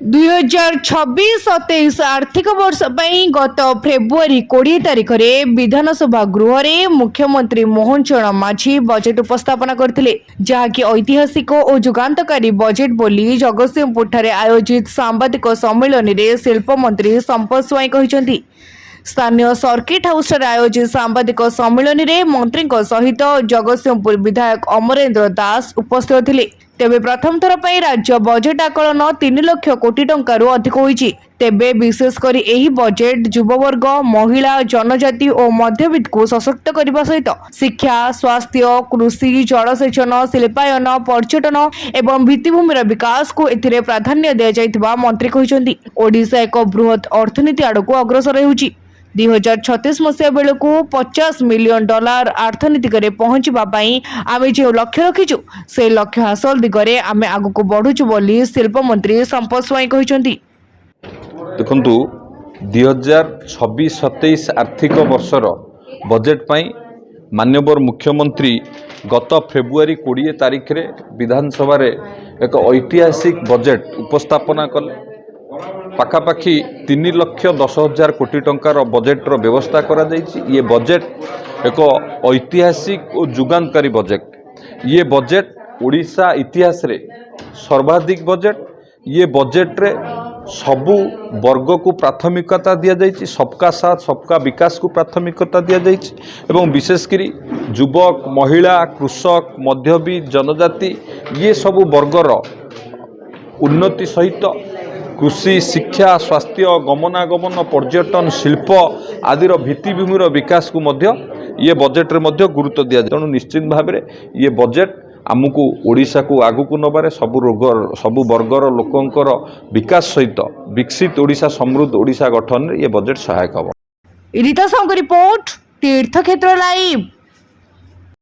2026-27 आर्थिक वर्ष ପାଇଁ गत फेब्रुआरी 20 तारिखରେ विधानसभा गृहରେ मुख्यमंत्री मोहन चरण माझी बजेट उपस्थापना करथिले, ଯାହାକି ऐतिहासिक और जुगान्तकारी बजेट बोली जगतसिंहपुर ଠାରେ आयोजित सांबादिक सम्मेलନରେ शिल्प मंत्री संपत स्वाई କହିଛନ୍ତି। स्थानीय सर्किट हाउस आयोजित सांबादिक सम्मेलन में मंत्री सहित जगतसिंहपुर विधायक अमरेंद्र दास उपस्थित थे। तेबे प्रथम थर पर राज्य बजेट आकलन 3 लाख कोटी टंकारु अधिक होईछि। तेबे विशेषकर एही बजेट युववर्ग, महिला, जनजाति और मध्यवित्त को सशक्त करने सहित शिक्षा, स्वास्थ्य, कृषि, जलसेचन, शिल्पायन, पर्यटन एवं भित्तिभूमिर विकास को एथिरे प्राधान्य दिया जायतिबा मंत्री कहिसेंति। ओडिशा एक बृहत अर्थनीति आड़कू अग्रसर हेउछि। 2036 मसीहा बेलू $50 मिलियन अर्थनीतिक पहुंचापी आम जो लक्ष्य रखीचु से लक्ष्य हासिल दिगरे आम आगक बढ़ुचु बोली शिल्प मंत्री संपत स्वाई कहते। देखु 2026-27 आर्थिक वर्षर बजेट पाई माननीय मुख्यमंत्री गत फेब्रुआरी 20 तारिख रे विधानसभा रे एक ऐतिहासिक बजेट उपस्थापना कले। पाखापाखि 3,10,000 कोटी टंकार बजेट्र व्यवस्था करा जाइछि। ये बजेट एक ऐतिहासिक और जुगान्तकारी बजेट। ये बजेट ओडिशा इतिहास रे सर्वाधिक बजेट। ये बजेट रे सबु वर्ग को प्राथमिकता दिया जाइछि। सबका साथ सबका विकास को प्राथमिकता दिया जाइछि एवं विशेषकर युवक, महिला, कृषक, मध्यवित्त, जनजाति ये सबु वर्गर उन्नति सहित कृषि, शिक्षा, स्वास्थ्य, गमनागमन, पर्यटन, शिल्प आदिर भित्तिभूमिर विकास को मध्य ये बजेट रे मध्य गुरुत्व दिया। तेणु निश्चित भाव में ये बजेट आमको ओडिशा को आगु को नबारे सबु वर्गर लोकंकर विकास सहित विकसित ओडिशा, समृद्ध ओडिशा गठन ये बजेट सहायक हम। रिपोर्ट तीर्थक्षेत्र लाइव।